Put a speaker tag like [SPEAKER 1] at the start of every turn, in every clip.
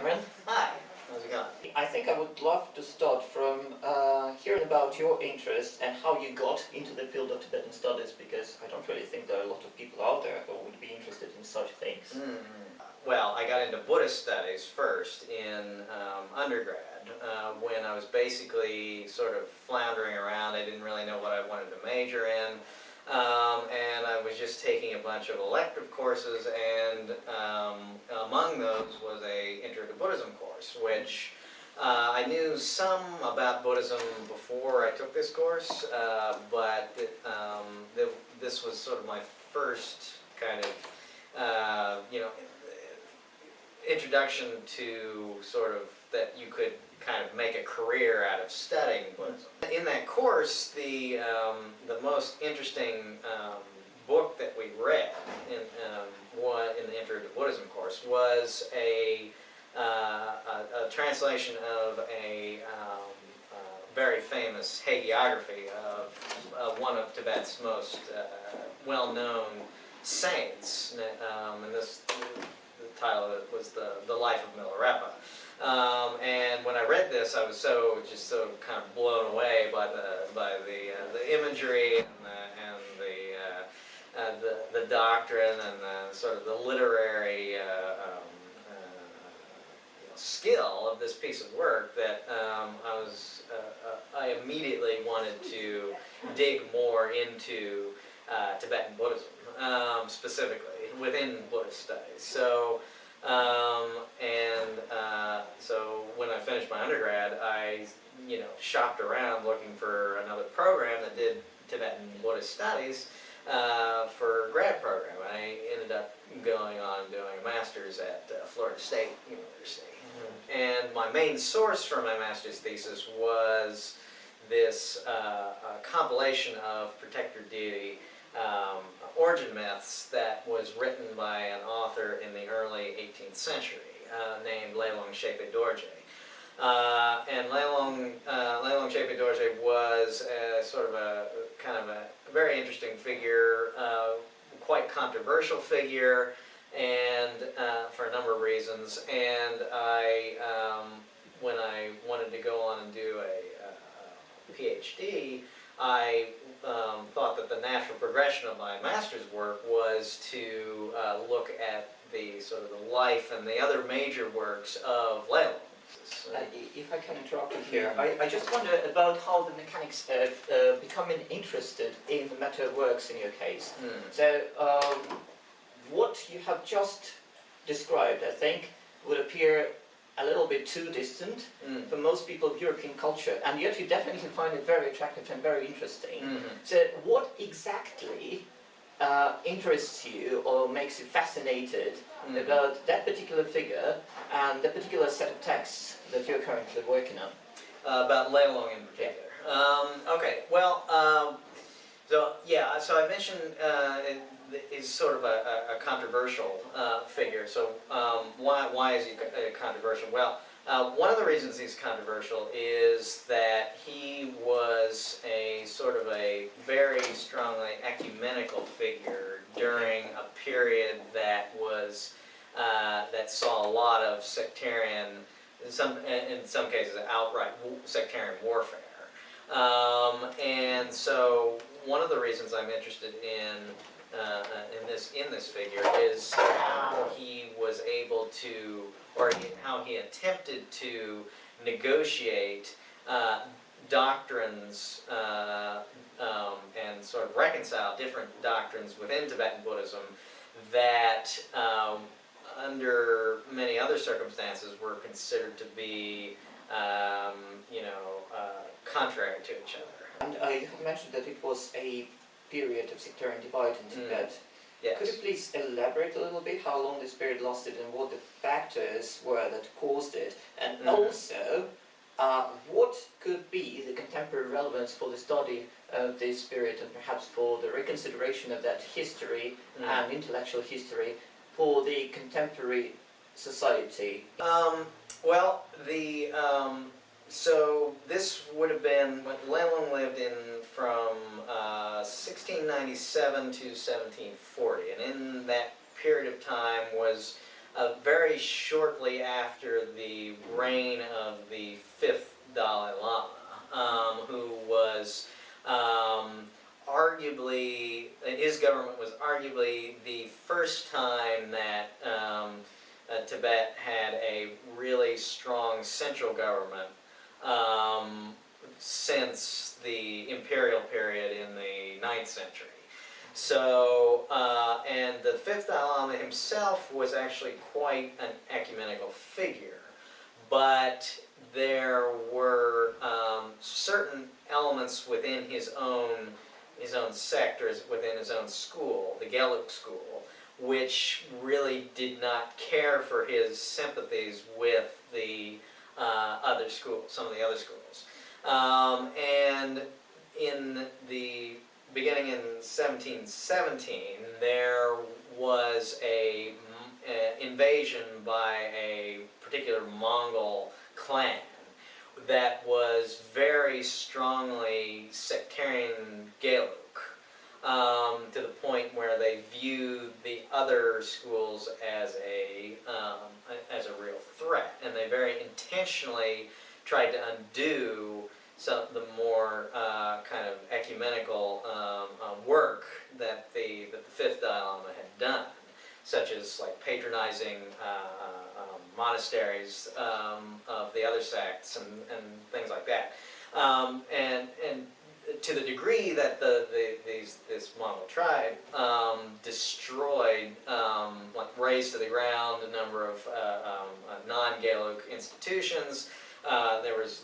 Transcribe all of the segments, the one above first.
[SPEAKER 1] Cameron.
[SPEAKER 2] Hi, how's it going?
[SPEAKER 1] I think I would love to start from hearing about your interest and how you got into the field of Tibetan studies, because I don't really think there are a lot of people out there who would be interested in such things.
[SPEAKER 2] Well, I got into Buddhist studies first in undergrad when I was basically sort of floundering around. I didn't really know what I wanted to major in. And I was just taking a bunch of elective courses, and among those was a Intro to Buddhism course, which I knew some about Buddhism before I took this course, but this was sort of my first kind of, introduction to sort of that you could kind of make a career out of studying Buddhism. In that course, the most interesting book that we read in the Intro to Buddhism course was a translation of a very famous hagiography of one of Tibet's most well-known saints, and the title of it was The Life of Milarepa. And when I read this, I was just so kind of blown away by the imagery and the doctrine and the sort of the literary skill of this piece of work that I immediately wanted to dig more into Tibetan Buddhism, specifically within Buddhist studies. So when I finished my undergrad, I shopped around looking for another program that did Tibetan Buddhist studies for grad program. I ended up going on doing a master's at Florida State University. And my main source for my master's thesis was this compilation of protector deity origin myths that was written by an author in the early 18th century named Lelong Shepe Dorje. And Lelong Shepe Dorje was sort of a kind of a very interesting figure, quite controversial figure, and for a number of reasons. And when I wanted to go on and do a PhD, I thought that the natural progression of my master's work was to look at the sort of the life and the other major works of Lelong.
[SPEAKER 1] If I can interrupt you here, I just wonder about how the mechanics of becoming interested in the matter works in your case. So what you have just described, I think, would appear a little bit too distant for most people of European culture, and yet you definitely find it very attractive and very interesting. So what exactly interests you or makes you fascinated about that particular figure and the particular set of texts that you're currently working on?
[SPEAKER 2] About Lelong in particular. Okay, well, so I mentioned is sort of a controversial figure. So why is he controversial? Well, one of the reasons he's controversial is that he was a sort of a very strongly ecumenical figure during a period that was that saw a lot of sectarian, in some cases outright sectarian warfare. And so one of the reasons I'm interested in this figure is how he was able to, or how he attempted to negotiate doctrines and sort of reconcile different doctrines within Tibetan Buddhism that under many other circumstances were considered to be contrary to each other.
[SPEAKER 1] And you have mentioned that it was a period of sectarian divide in Tibet.
[SPEAKER 2] Yes.
[SPEAKER 1] Could you please elaborate a little bit how long this period lasted and what the factors were that caused it? And also, what could be the contemporary relevance for the study of this period and perhaps for the reconsideration of that history and intellectual history for the contemporary society?
[SPEAKER 2] Well, so this would have been when Lelong lived in from 1697 to 1740, and in that period of time was very shortly after the reign of the fifth Dalai Lama, who was arguably, his government was arguably the first time that Tibet had a really strong central government since the imperial period in the 9th century. So, and the fifth Dalai Lama himself was actually quite an ecumenical figure, but there were certain elements within his own sectors, within his own school, the Gelug school, which really did not care for his sympathies with the other schools, some of the other schools. And in the beginning in 1717, there was a invasion by a particular Mongol clan that was very strongly sectarian Gelug, to the point where they viewed the other schools as a real threat, and they very intentionally tried to undo some of the more kind of ecumenical work that the fifth Dalai Lama had done, such as like patronizing monasteries of the other sects and things like that, and to the degree that this Mongol tribe destroyed, like razed to the ground a number of non-Gelug institutions. There was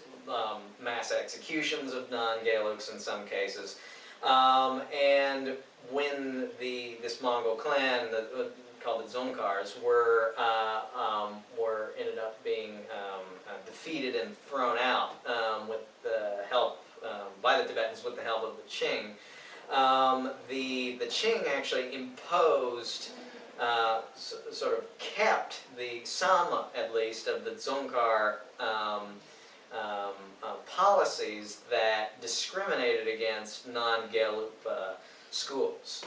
[SPEAKER 2] mass executions of non-Gelugs in some cases, and when this Mongol clan, called the Dzongkhars, were ended up being defeated and thrown out with the help by the Tibetans with the help of the Qing. The Qing actually imposed, sort of kept some at least of the Dzongkhar policies that discriminated against non-Gelug schools.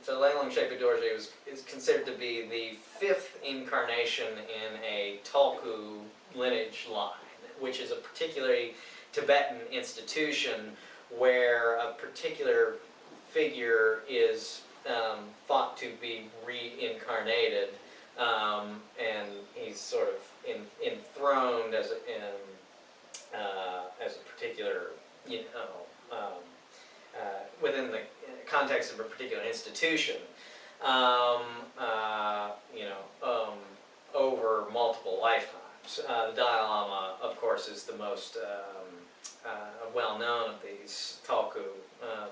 [SPEAKER 2] So Lelong Shepa Dorje is considered to be the fifth incarnation in a Tulku lineage line, which is a particularly Tibetan institution where a particular figure is thought to be reincarnated, and he's sort of enthroned as a particular, within the context of a particular institution, over multiple lifetimes. The Dalai Lama, of course, is the most well-known of these Tulku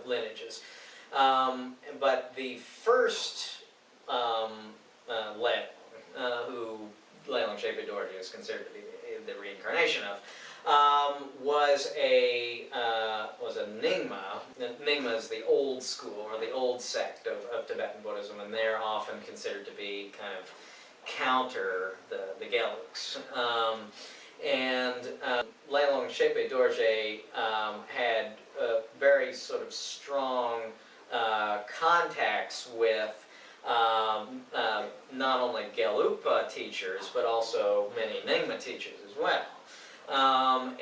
[SPEAKER 2] lineages. But the first who Lelong Shepa Dorje is considered to be the reincarnation of, was a Nyingma. Nyingma is the old school, or the old sect of Tibetan Buddhism, and they're often considered to be kind of counter the Gelugs. Lelong Shepa Dorje had very sort of strong contacts with not only Gelugpa teachers, but also many Nyingma teachers as well.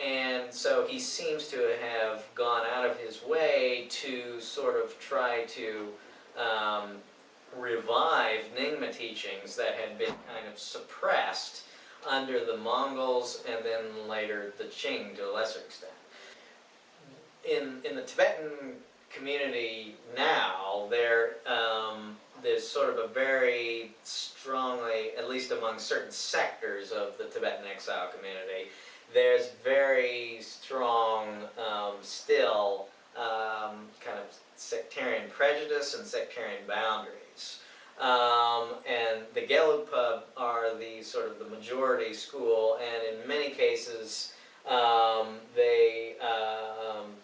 [SPEAKER 2] And so he seems to have gone out of his way to sort of try to revive Nyingma teachings that had been kind of suppressed under the Mongols and then later the Qing to a lesser extent. In the Tibetan community now, there's sort of a very strongly, at least among certain sectors of the Tibetan exile community, there's very strong still kind of sectarian prejudice and sectarian boundaries. And the Gelugpa are the sort of the majority school, and in many cases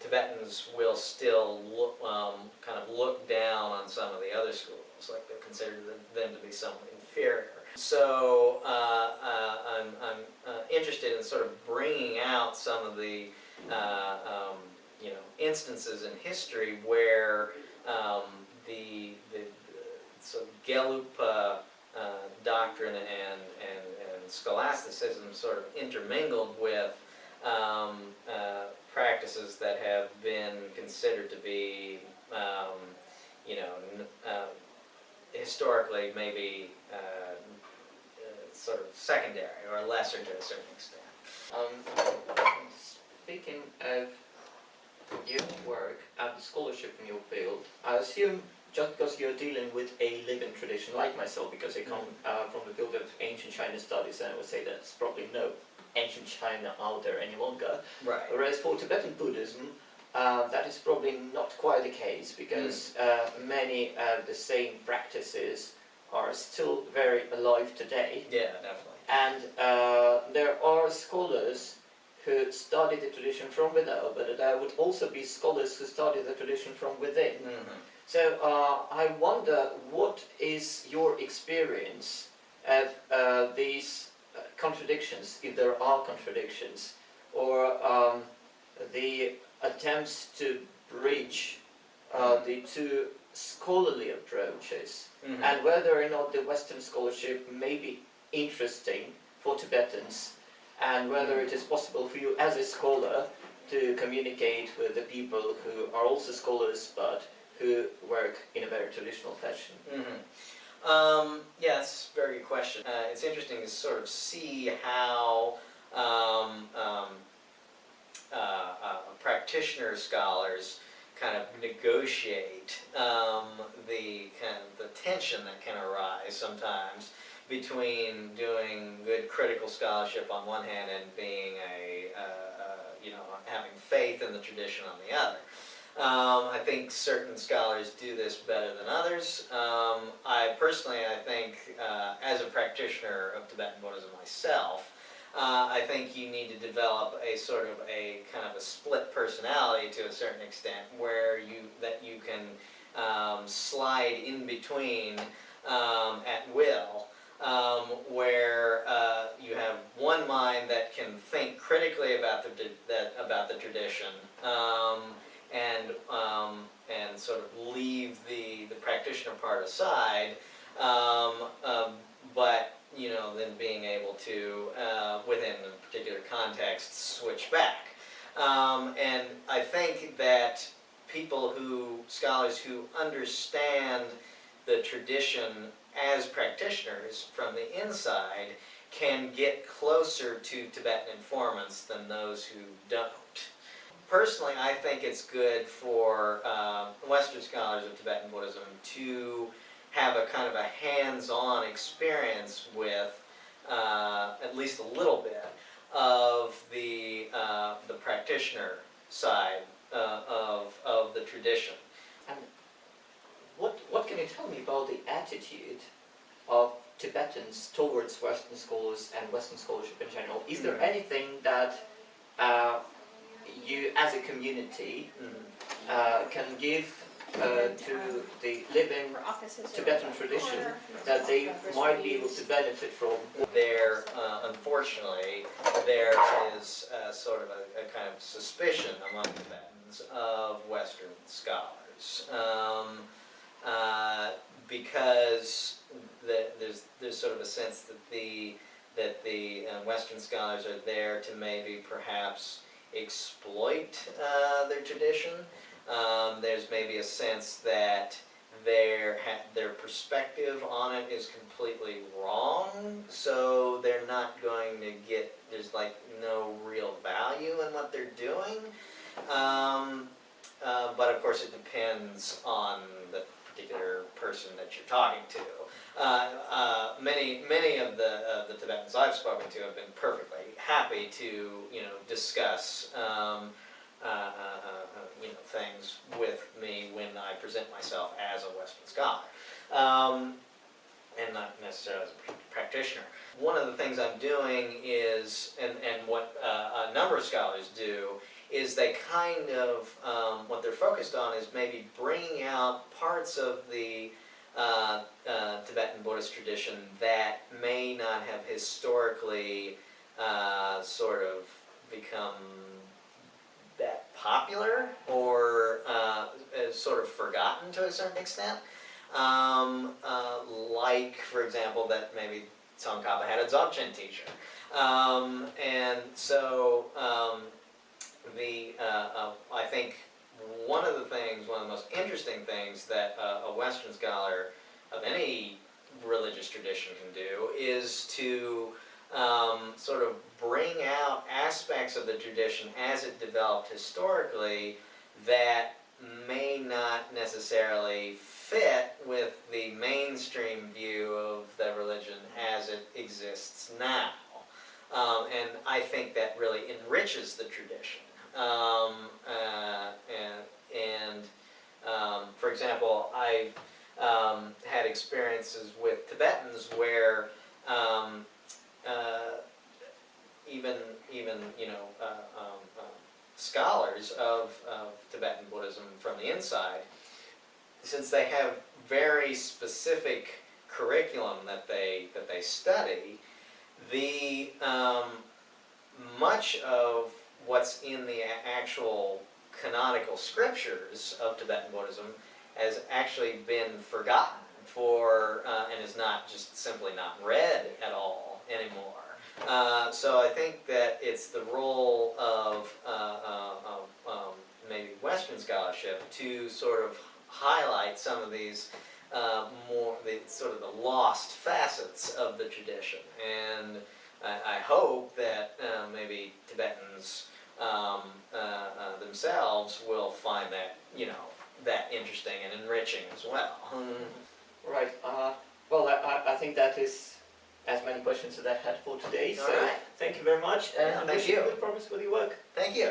[SPEAKER 2] Tibetans will still kind of look down on some of the other schools, like they consider them to be somewhat inferior. So I'm interested in sort of bringing out some of the instances in history where the sort of Gelugpa doctrine and scholasticism sort of intermingled with practices that have been considered to be, historically maybe sort of secondary or lesser to a certain extent.
[SPEAKER 1] Speaking of your work and the scholarship in your field, I assume just because you're dealing with a living tradition like myself, because I come from the field of ancient China studies, and I would say there's probably no ancient China out there any longer.
[SPEAKER 2] Right.
[SPEAKER 1] Whereas for Tibetan Buddhism, that is probably not quite the case, because many of the same practices are still very alive today.
[SPEAKER 2] Yeah, definitely.
[SPEAKER 1] And there are scholars who study the tradition from without, but there would also be scholars who study the tradition from within.
[SPEAKER 2] Mm-hmm.
[SPEAKER 1] So I wonder, what is your experience of these contradictions, if there are contradictions, or the attempts to bridge the two scholarly approaches, and whether or not the Western scholarship may be interesting for Tibetans, and whether it is possible for you as a scholar to communicate with the people who are also scholars but who work in a very traditional fashion.
[SPEAKER 2] Yeah, that's a very good question. It's interesting to sort of see how practitioner scholars kind of negotiate the tension that can arise sometimes between doing good critical scholarship on one hand and being having faith in the tradition on the other. I think certain scholars do this better than others. I think, as a practitioner of Tibetan Buddhism myself, I think you need to develop a sort of a kind of a split personality to a certain extent, where you can slide in between at will, where you have one mind that can think critically about the tradition, and sort of leave the practitioner part aside, but then being able to, within a particular context, switch back. And I think that scholars who understand the tradition as practitioners from the inside can get closer to Tibetan informants than those who don't. Personally, I think it's good for Western scholars of Tibetan Buddhism to have a kind of a hands-on experience with at least a little bit of the practitioner side of the tradition.
[SPEAKER 1] And what can you tell me about the attitude of Tibetans towards Western scholars and Western scholarship in general? Is there anything that you as a community can give to the living Tibetan tradition that they might be able to benefit from?
[SPEAKER 2] Unfortunately, there is sort of a kind of suspicion among Tibetans of Western scholars, because there's sort of a sense that the Western scholars are there to maybe perhaps exploit their tradition. There's maybe a sense that their perspective on it is completely wrong, so they're not going to get, there's like no real value in what they're doing. But of course it depends on the particular person that you're talking to. Many of the Tibetans I've spoken to have been perfectly happy to discuss things with me when I present myself as a Western scholar, and not necessarily as a practitioner. One of the things I'm doing is, and what a number of scholars do, is they kind of, what they're focused on is maybe bringing out parts of the Tibetan Buddhist tradition that may not have historically sort of become that popular, or sort of forgotten to a certain extent. like, for example, that maybe Tsongkhapa had a Dzogchen teacher. And so I think one of the most interesting things that a Western scholar of any religious tradition can do is to sort of bring out aspects of the tradition as it developed historically that may not necessarily fit with the mainstream view of the religion as it exists now. And I think that really enriches the tradition. For example, I've had experiences with Tibetans where even scholars of Tibetan Buddhism from the inside, since they have very specific curriculum that they study, the much of what's in the actual canonical scriptures of Tibetan Buddhism has actually been forgotten and is not just simply not read at all anymore. So I think that it's the role of maybe Western scholarship to sort of highlight some of these sort of the lost facets of the tradition. And I hope that maybe Tibetans themselves will find that, that interesting and enriching as well.
[SPEAKER 1] Right. Well, I think that is as many questions as I had for today. So
[SPEAKER 2] All right.
[SPEAKER 1] thank you very much, and
[SPEAKER 2] Yeah,
[SPEAKER 1] I
[SPEAKER 2] thank
[SPEAKER 1] wish you
[SPEAKER 2] you.
[SPEAKER 1] good progress with your work.
[SPEAKER 2] Thank you.